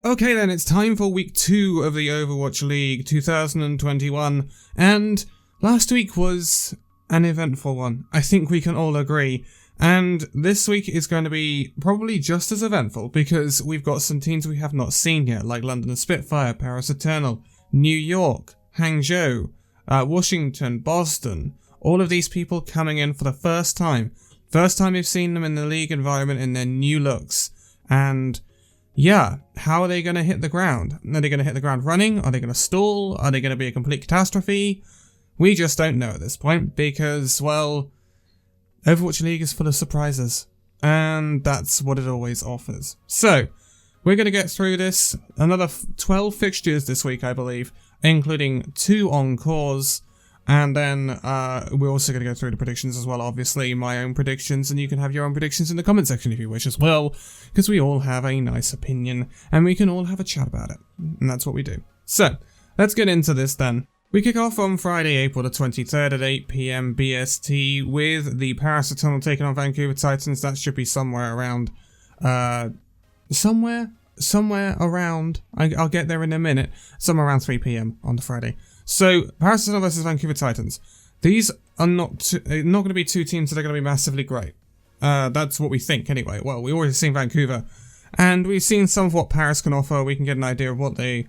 Okay then, it's time for week 2 of the Overwatch League 2021, and last week was an eventful one, I think we can all agree, and this week is going to be probably just as eventful because we've got some teams we have not seen yet, like London Spitfire, Paris Eternal, New York, Hangzhou, Washington, Boston, all of these people coming in for the first time we've seen them in the league environment in their new looks, and yeah, how are they going to hit the ground? Are they going to hit the ground running? Are they going to stall? Are they going to be a complete catastrophe? We just don't know at this point because, well, Overwatch League is full of surprises, and that's what it always offers. So, we're going to get through this. Another 12 fixtures this week, I believe, including 2 encores. And then we're also going to go through the predictions as well, obviously, my own predictions, and you can have your own predictions in the comment section if you wish as well, because we all have a nice opinion, and we can all have a chat about it, and that's what we do. So, let's get into this then. We kick off on Friday, April the 23rd at 8 PM BST with the Paris Eternal taking on Vancouver Titans. That should be somewhere around, somewhere around, I'll get there in a minute, somewhere around 3 PM on the Friday. So, Paris Eternal versus Vancouver Titans. These are not going to be two teams that are going to be massively great. That's what we think anyway. Well, we've already seen Vancouver, and we've seen some of what Paris can offer. We can get an idea of what they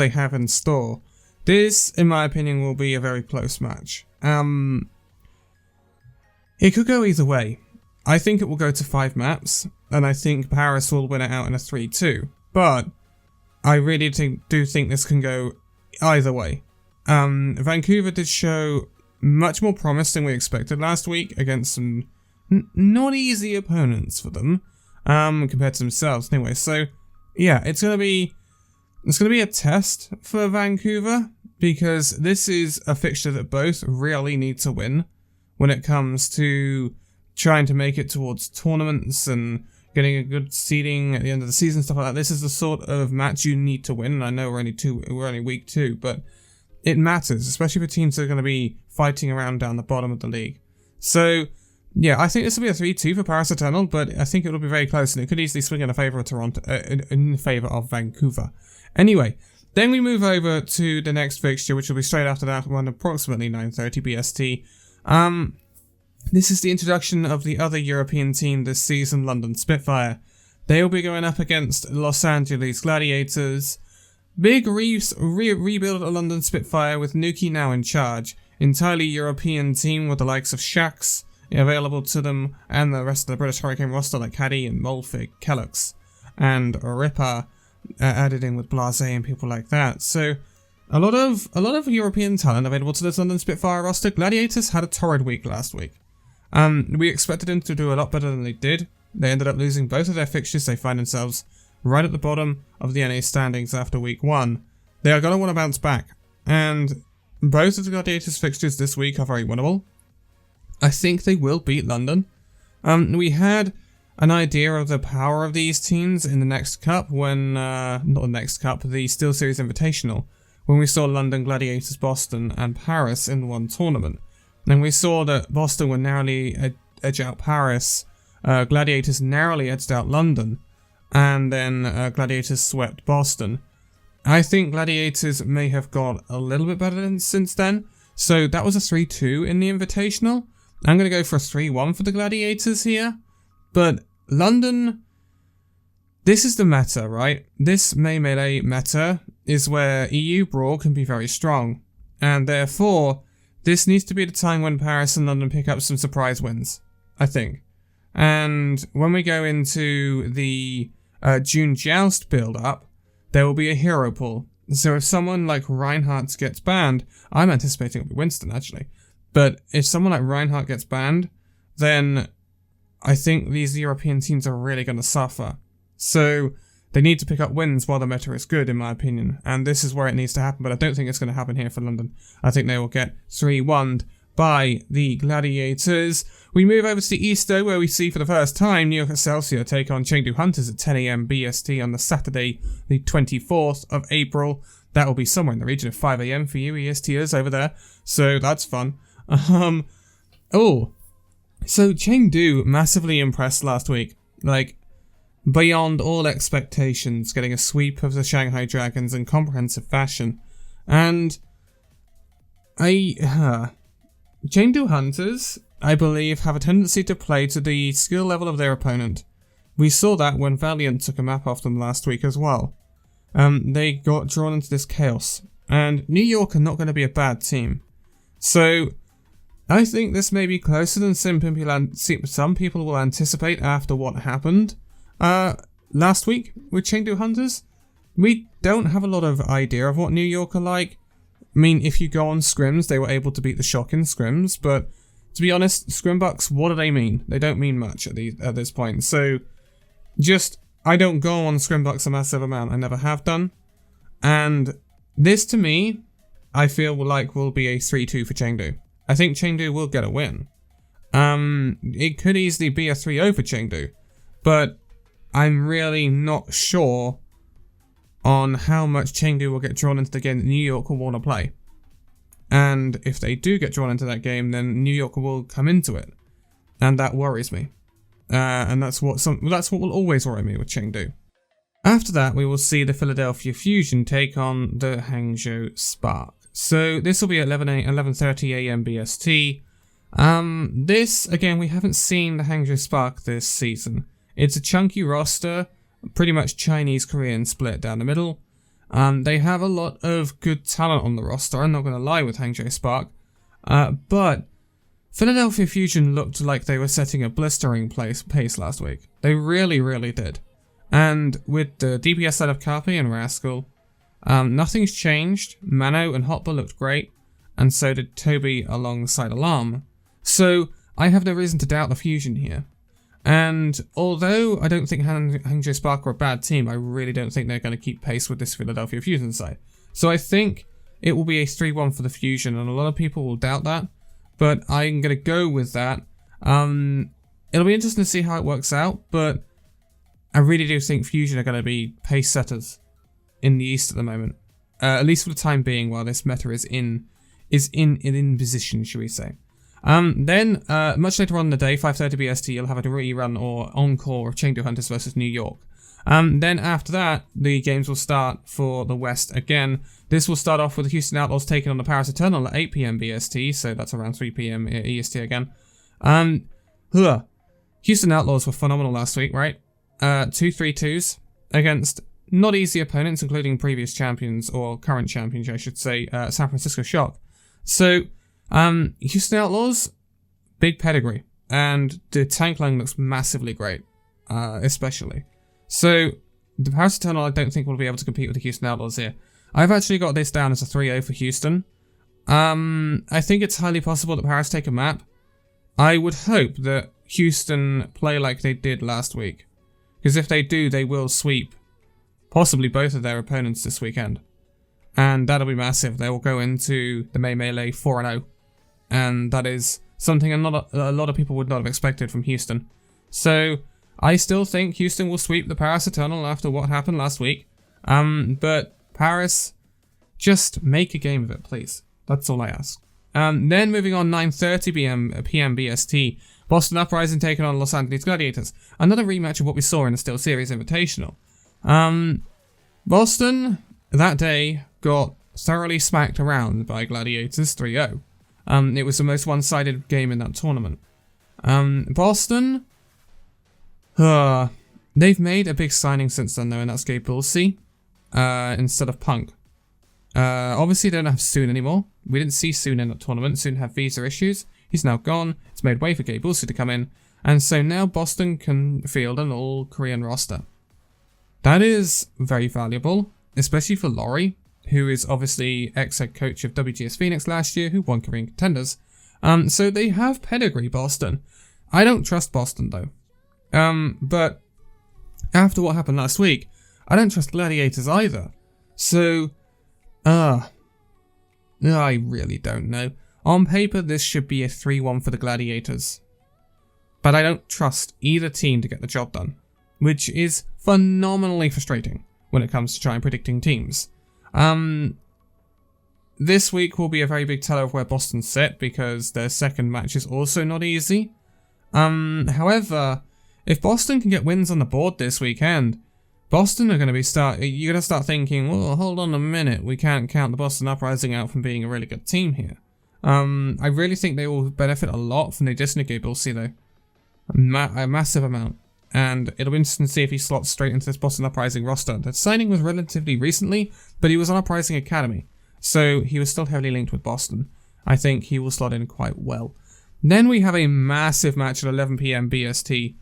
have in store. This, in my opinion, will be a very close match. It could go either way. I think it will go to 5 maps, and I think Paris will win it out in a 3-2. But I really do think this can go either way. Vancouver did show much more promise than we expected last week against some not easy opponents for them, compared to themselves anyway. So, yeah, it's gonna be a test for Vancouver because this is a fixture that both really need to win when it comes to trying to make it towards tournaments and getting a good seeding at the end of the season, stuff like that. This is the sort of match you need to win, and I know we're only week 2, but it matters, especially for teams that are going to be fighting around down the bottom of the league. So, yeah, I think this will be a 3-2 for Paris Eternal, but I think it will be very close, and it could easily swing in favour of Toronto, in favour of Vancouver. Anyway, then we move over to the next fixture, which will be straight after that one, approximately 9:30 BST. This is the introduction of the other European team this season, London Spitfire. They'll be going up against Los Angeles Gladiators. Big rebuild of London Spitfire with Nuki now in charge. Entirely European team with the likes of Shax available to them and the rest of the British Hurricane roster like Caddy and Molfig, Kellux and Ripper added in with Blase and people like that. So a lot of European talent available to this London Spitfire roster. Gladiators had a torrid week last week. We expected them to do a lot better than they did. They ended up losing both of their fixtures. They find themselves right at the bottom of the NA standings after week 1. They are going to want to bounce back, and both of the Gladiators fixtures this week are very winnable. I think they will beat London. We had an idea of the power of these teams in the next cup when, not the next cup, the Steel Series Invitational, when we saw London, Gladiators, Boston and Paris in one tournament. And we saw that Boston would narrowly edge out Paris, Gladiators narrowly edged out London, and then Gladiators swept Boston. I think Gladiators may have got a little bit better since then. So that was a 3-2 in the Invitational. I'm going to go for a 3-1 for the Gladiators here. But London, this is the meta, right? This Melee meta is where EU Brawl can be very strong. And therefore, this needs to be the time when Paris and London pick up some surprise wins, I think. And when we go into the June Joust build-up, there will be a hero pool. So if someone like Reinhardt gets banned, I'm anticipating it'll be Winston actually, but if someone like Reinhardt gets banned, then I think these European teams are really going to suffer. So they need to pick up wins while the meta is good, in my opinion, and this is where it needs to happen, but I don't think it's going to happen here for London. I think they will get 3-1'd by the Gladiators. We move over to the East, though, where we see for the first time New York Excelsior take on Chengdu Hunters at 10 AM BST on the Saturday, the 24th of April. That will be somewhere in the region of 5 AM for you ESTers over there, so that's fun. So Chengdu massively impressed last week. Like, beyond all expectations, getting a sweep of the Shanghai Dragons in comprehensive fashion. And Chengdu Hunters, I believe, have a tendency to play to the skill level of their opponent. We saw that when Valiant took a map off them last week as well. They got drawn into this chaos, and New York are not going to be a bad team. So I think this may be closer than some people will anticipate after what happened last week with Chengdu Hunters. We don't have a lot of idea of what New York are like. I mean, if you go on scrims, they were able to beat the Shock in scrims, but to be honest, scrimbucks, what do they mean? They don't mean much at this point. So I don't go on scrimbucks a massive amount. I never have done. And this, to me, I feel like will be a 3-2 for Chengdu. I think Chengdu will get a win. It could easily be a 3-0 for Chengdu, but I'm really not sure on how much Chengdu will get drawn into the game that New York will want to play. And if they do get drawn into that game, then New York will come into it, and that worries me. And that's what will always worry me with Chengdu. After that, we will see the Philadelphia Fusion take on the Hangzhou Spark. So this will be at 11:30 a.m. BST. This, again, we haven't seen the Hangzhou Spark this season. It's a chunky roster, pretty much Chinese-Korean split down the middle. They have a lot of good talent on the roster, I'm not going to lie with Hangzhou Spark. But Philadelphia Fusion looked like they were setting a blistering pace last week. They really, really did. And with the DPS side of Carpe and Rascal, nothing's changed. Mano and Hotba looked great, and so did Toby alongside Alarm. So I have no reason to doubt the Fusion here. And although I don't think Hangzhou Spark are a bad team, I really don't think they're going to keep pace with this Philadelphia Fusion side. So I think it will be a 3-1 for the Fusion, and a lot of people will doubt that, but I'm going to go with that. It'll be interesting to see how it works out, but I really do think Fusion are going to be pace setters in the East at the moment, at least for the time being, while this meta is in position, shall we say. Then, much later on in the day, 5:30 BST, you'll have a rerun or encore of Chengdu Hunters versus New York. Then after that, the games will start for the West again. This will start off with the Houston Outlaws taking on the Paris Eternal at 8 PM BST, so that's around 3 PM EST again. Houston Outlaws were phenomenal last week, right? 2-3-2s against not easy opponents, including previous champions, or current champions, I should say, San Francisco Shock. So, Houston Outlaws, big pedigree, and the tank line looks massively great, especially. So, the Paris Eternal I don't think will be able to compete with the Houston Outlaws here. I've actually got this down as a 3-0 for Houston. I think it's highly possible that Paris take a map. I would hope that Houston play like they did last week, because if they do, they will sweep possibly both of their opponents this weekend. And that'll be massive. They will go into the May Melee 4-0. And that is something a lot of people would not have expected from Houston. So, I still think Houston will sweep the Paris Eternal after what happened last week. But Paris, just make a game of it, please. That's all I ask. Then moving on, 9:30 PM BST. Boston Uprising taking on Los Angeles Gladiators. Another rematch of what we saw in the Steel Series Invitational. Boston, that day, got thoroughly smacked around by Gladiators 3-0. It was the most one-sided game in that tournament. Boston, they've made a big signing since then though, and that's Gabe Bulsey, instead of Punk. Obviously they don't have Soon anymore. We didn't see Soon in that tournament. Soon had visa issues. He's now gone. It's made way for Gabe Bulsey to come in. And so now Boston can field an all-Korean roster. That is very valuable, especially for Laurie, who is obviously ex-head coach of WGS Phoenix last year, who won Korean Contenders. So they have pedigree, Boston. I don't trust Boston, though. But after what happened last week, I don't trust Gladiators either. So, I really don't know. On paper, this should be a 3-1 for the Gladiators. But I don't trust either team to get the job done, which is phenomenally frustrating when it comes to trying predicting teams. This week will be a very big teller of where Boston sit, because their second match is also not easy. However, if Boston can get wins on the board this weekend, Boston are going to be you're going to start thinking, well, hold on a minute, we can't count the Boston Uprising out from being a really good team here. I really think they will benefit a lot from the addition of Gabe Ilse, though. A massive amount. And it'll be interesting to see if he slots straight into this Boston Uprising roster. The signing was relatively recently, but he was on Uprising Academy, so he was still heavily linked with Boston. I think he will slot in quite well. Then we have a massive match at 11 PM BST.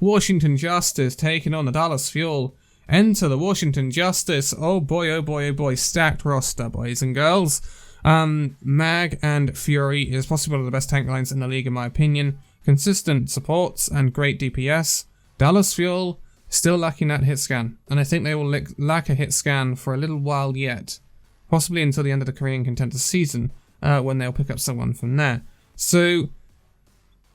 Washington Justice taking on the Dallas Fuel. Enter the Washington Justice. Oh boy, oh boy, oh boy. Stacked roster, boys and girls. Mag and Fury is possibly one of the best tank lines in the league, in my opinion. Consistent supports and great DPS. Dallas Fuel still lacking that hit scan, and I think they will lack a hit scan for a little while yet. Possibly until the end of the Korean Contender season, when they'll pick up someone from there. So,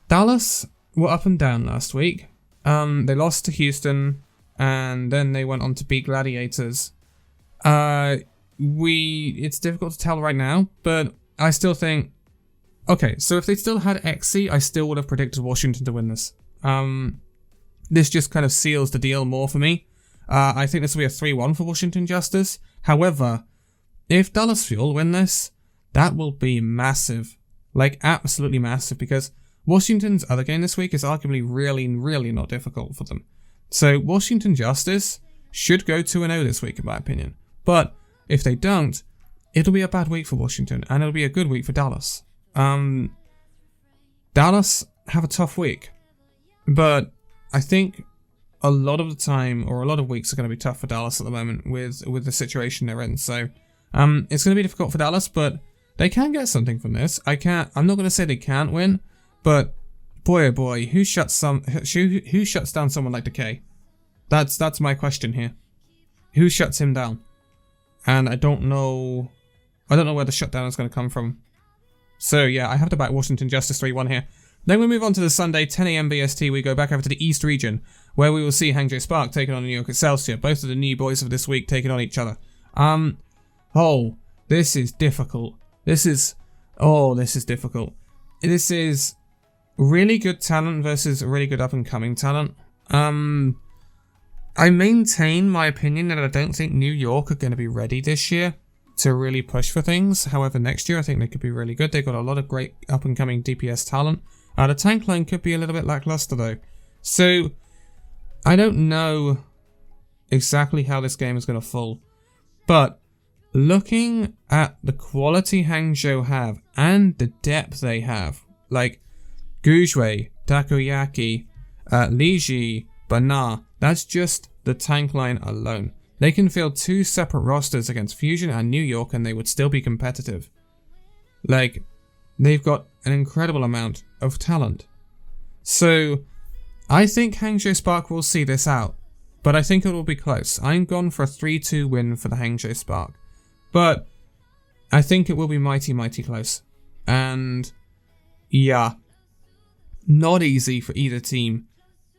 Dallas were up and down last week. They lost to Houston, and then they went on to beat Gladiators. It's difficult to tell right now, but I still think, okay, so if they still had XC, I still would have predicted Washington to win this. This just kind of seals the deal more for me. I think this will be a 3-1 for Washington Justice. However, if Dallas Fuel win this, that will be massive. Like, absolutely massive, because Washington's other game this week is arguably really, really not difficult for them. So Washington Justice should go 2-0 this week, in my opinion. But if they don't, it'll be a bad week for Washington, and it'll be a good week for Dallas. Dallas have a tough week, but I think a lot of the time, or a lot of weeks, are going to be tough for Dallas at the moment with the situation they're in. So it's going to be difficult for Dallas, but they can get something from this. I'm not going to say they can't win, but boy oh boy, who shuts down someone like Decay? That's my question here. Who shuts him down? And I don't know where the shutdown is going to come from. So yeah, I have to back Washington Justice 3-1 here. Then we move on to the Sunday, 10 AM BST. We go back over to the East region, where we will see Hangzhou Spark taking on New York Excelsior. Both of the new boys of this week taking on each other. This is difficult. This is difficult. This is really good talent versus really good up-and-coming talent. I maintain my opinion that I don't think New York are going to be ready this year to really push for things. However, next year I think they could be really good. They've got a lot of great up-and-coming DPS talent. The tank line could be a little bit lackluster though. So, I don't know exactly how this game is going to fall. But, looking at the quality Hangzhou have and the depth they have, like Gujue, Takoyaki, Liji, Bana, that's just the tank line alone. They can field 2 separate rosters against Fusion and New York and they would still be competitive. Like, they've got an incredible amount of talent. So, I think Hangzhou Spark will see this out, but I think it will be close. I'm gone for a 3-2 win for the Hangzhou Spark, but I think it will be mighty, mighty close. And, yeah, not easy for either team.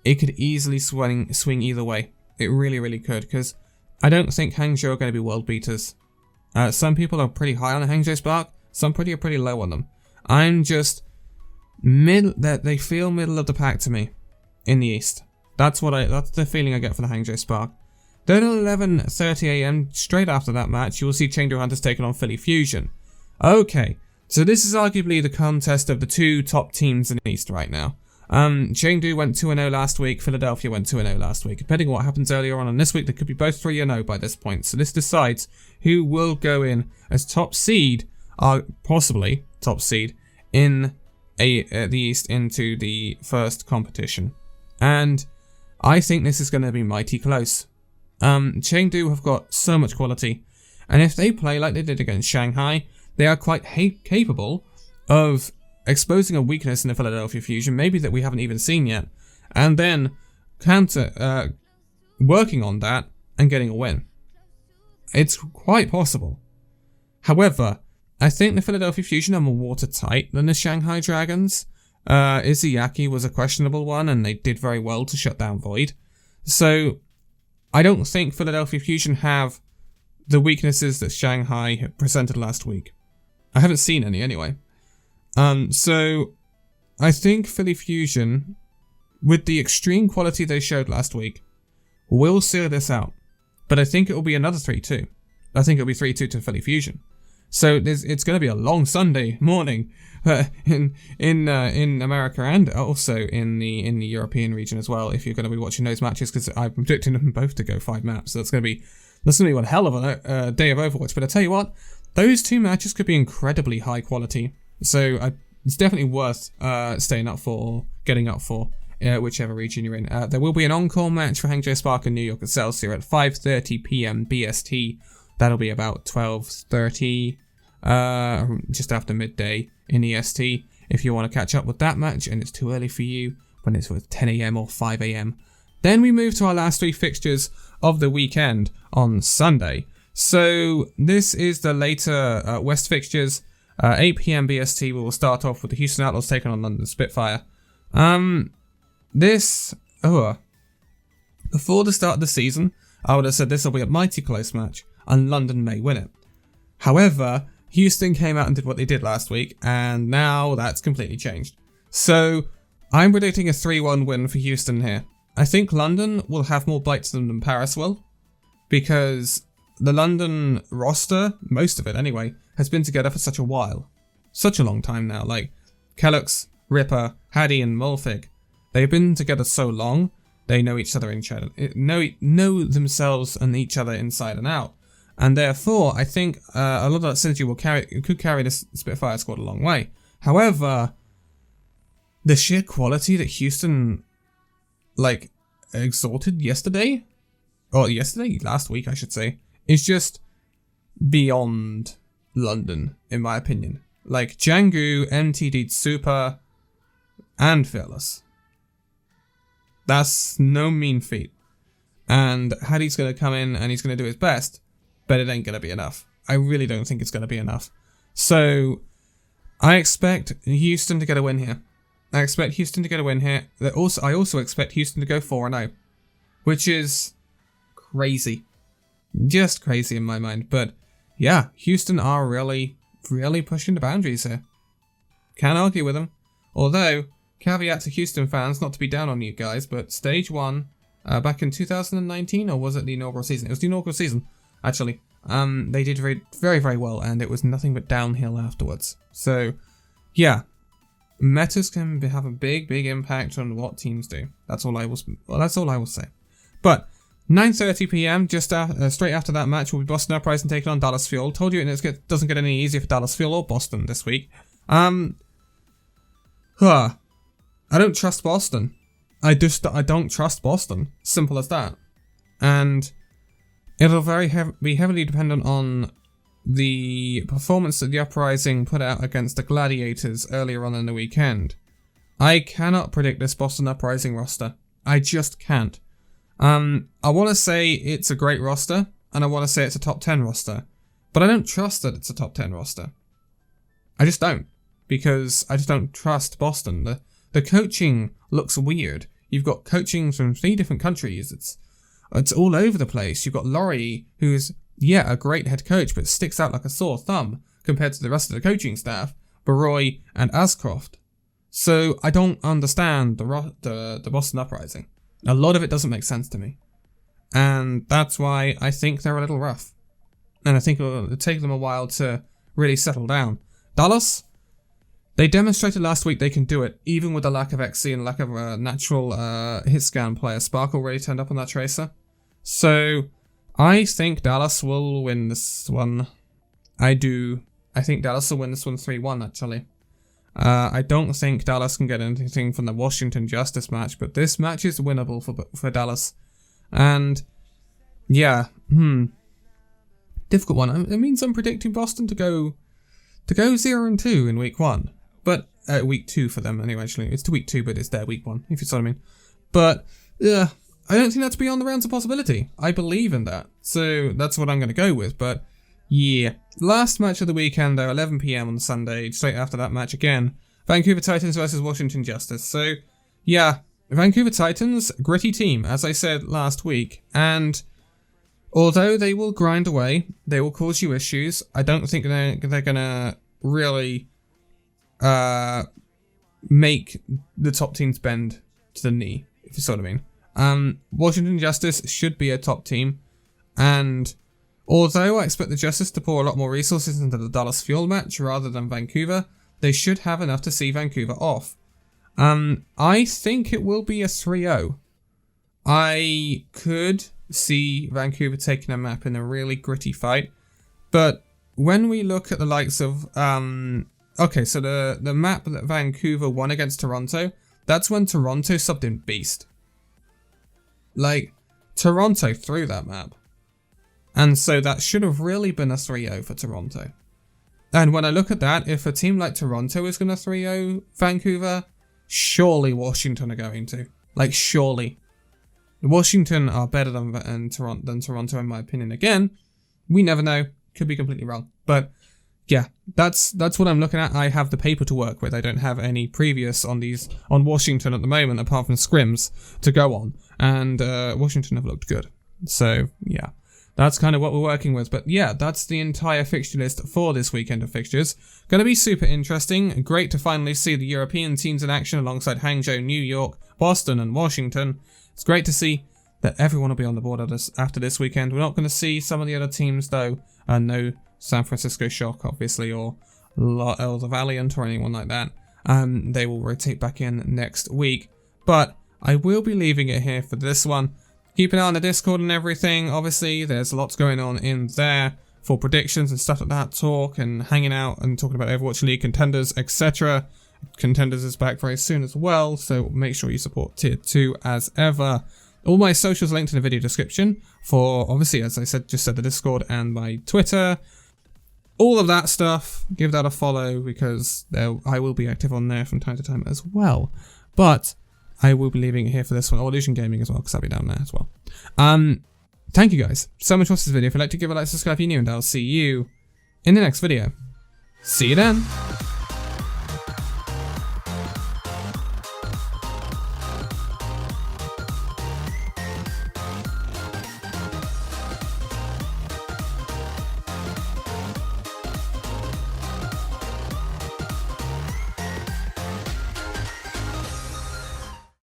It could easily swing either way. It really, really could, because I don't think Hangzhou are going to be world beaters. Some people are pretty high on the Hangzhou Spark, some are pretty low on them. I'm just they feel middle of the pack to me in the East. That's the feeling I get for the Hangzhou Spark. Then at 11:30 AM, straight after that match, you will see Chengdu Hunters taking on Philly Fusion. Okay, so this is arguably the contest of the 2 top teams in the East right now. Chengdu went 2-0 last week, Philadelphia went 2-0 last week. Depending on what happens earlier on this week, they could be both 3-0 by this point. So this decides who will go in as top seed, possibly top seed, in the East into the first competition. And I think this is going to be mighty close. Chengdu have got so much quality, and if they play like they did against Shanghai, they are quite capable of exposing a weakness in the Philadelphia Fusion, maybe that we haven't even seen yet, and then working on that and getting a win. It's quite possible. However, I think the Philadelphia Fusion are more watertight than the Shanghai Dragons. Izuyaki was a questionable one, and they did very well to shut down Void. So, I don't think Philadelphia Fusion have the weaknesses that Shanghai presented last week. I haven't seen any anyway. So, I think Philly Fusion with the extreme quality they showed last week, will seal this out. But I think it will be another 3-2. I think it'll be 3-2 to Philly Fusion. So it's going to be a long Sunday morning in America and also in the European region as well. If you're going to be watching those matches, because I'm predicting them both to go 5 maps, so that's going to be one hell of a day of Overwatch. But I tell you what, those 2 matches could be incredibly high quality. So it's definitely worth staying up for or getting up for. Whichever region you're in. There will be an encore match for Hangzhou Spark and New York Excelsior at 5:30 p.m. BST. That'll be about 12:30, just after midday in EST. If you want to catch up with that match and it's too early for you, when it's 10 a.m. or 5 a.m. Then we move to our last 3 fixtures of the weekend on Sunday. So this is the later West fixtures. 8 p.m. BST. We will start off with the Houston Outlaws taking on London Spitfire. Before the start of the season, I would have said this will be a mighty close match, and London may win it. However, Houston came out and did what they did last week, and now that's completely changed. So, I'm predicting a 3-1 win for Houston here. I think London will have more bite to them than Paris will, because the London roster, most of it anyway, has been together for such a while. Such a long time now, like Kellux, Ripper, Haddy and Mulfig. They've been together so long, they know each other know themselves and each other inside and out. And therefore, I think a lot of that synergy could carry this Spitfire squad a long way. However, the sheer quality that Houston, exalted last week I should say, is just beyond London, in my opinion. Like, Django, MTD'd super, and Fearless. That's no mean feat. And Haddy's going to come in and he's going to do his best, but it ain't going to be enough. I really don't think it's going to be enough. So, I expect Houston to get a win here. I also expect Houston to go 4-0, which is crazy. Just crazy in my mind. But yeah, Houston are really, really pushing the boundaries here. Can't argue with them. Although, caveat to Houston fans, not to be down on you guys, but Stage 1, back in 2019, or was it the inaugural season? It was the inaugural season, actually. They did very, very, very well, and it was nothing but downhill afterwards. So, yeah. Metas can have a big, big impact on what teams do. That's all I will say. But 9:30 p.m. just straight after that match will be Boston Uprising taking on Dallas Fuel. Told you it doesn't get any easier for Dallas Fuel or Boston this week. I don't trust Boston. I don't trust Boston. Simple as that. And it'll be heavily dependent on the performance that the Uprising put out against the Gladiators earlier on in the weekend. I cannot predict this Boston Uprising roster. I just can't. I want to say it's a great roster, and I want to say it's a top 10 roster, but I don't trust that it's a top 10 roster. I just don't, because I just don't trust Boston. The coaching looks weird. You've got coaching from 3 different countries. It's all over the place. You've got Laurie, who's a great head coach, but sticks out like a sore thumb compared to the rest of the coaching staff, Baroy and Ascroft. So I don't understand the Boston Uprising. A lot of it doesn't make sense to me. And that's why I think they're a little rough. And I think it'll take them a while to really settle down. Dallas, they demonstrated last week they can do it, even with the lack of XC and lack of a natural hit scan player. Spark already turned up on that Tracer. So I think Dallas will win this one. I do. I think Dallas will win this one 3-1, actually. I don't think Dallas can get anything from the Washington Justice match, but this match is winnable for Dallas. And, yeah, difficult one. It means I'm predicting Boston to go 0-2 in week 1. But, week 2 for them, anyway, actually. It's to week 2, but it's their week 1, if you see what I mean. But, yeah, I don't think that's beyond the realms of possibility. I believe in that. So, that's what I'm going to go with, but yeah. Last match of the weekend, though, 11 p.m. on Sunday. Straight after that match again, Vancouver Titans versus Washington Justice. So, yeah, Vancouver Titans, gritty team, as I said last week. And although they will grind away, they will cause you issues. I don't think they're going to really make the top teams bend to the knee, if you see what I mean. Washington Justice should be a top team, and although I expect the Justice to pour a lot more resources into the Dallas Fuel match rather than Vancouver, they should have enough to see Vancouver off. I think it will be a 3-0. I could see Vancouver taking a map in a really gritty fight, but when we look at the likes of, okay, so the map that Vancouver won against Toronto, that's when Toronto subbed in Beast. Like, Toronto threw that map. And so that should have really been a 3-0 for Toronto. And when I look at that, if a team like Toronto is going to 3-0 Vancouver, surely Washington are going to. Like, surely. Washington are better than Toronto, in my opinion. Again, we never know. Could be completely wrong. But yeah, that's what I'm looking at. I have the paper to work with. I don't have any previous on Washington at the moment, apart from scrims to go on. And Washington have looked good. So yeah, that's kind of what we're working with. But yeah, that's the entire fixture list for this weekend of fixtures. Going to be super interesting. Great to finally see the European teams in action alongside Hangzhou, New York, Boston and Washington. It's great to see that everyone will be on the board after this weekend. We're not going to see some of the other teams though. No San Francisco Shock, obviously, or the Valiant or anyone like that. They will rotate back in next week. But I will be leaving it here for this one. Keep an eye on the Discord and everything. Obviously, there's lots going on in there for predictions and stuff like that, talk and hanging out and talking about Overwatch League contenders, etc. Contenders is back very soon as well, so make sure you support Tier 2 as ever. All my socials linked in the video description for, obviously, as I said, just said, the Discord and my Twitter. All of that stuff, give that a follow because I will be active on there from time to time as well. But I will be leaving it here for this one, or Illusion Gaming as well, because I'll be down there as well. Thank you guys so much for this video. If you'd like to give a like, subscribe if you're new, and I'll see you in the next video. See you then.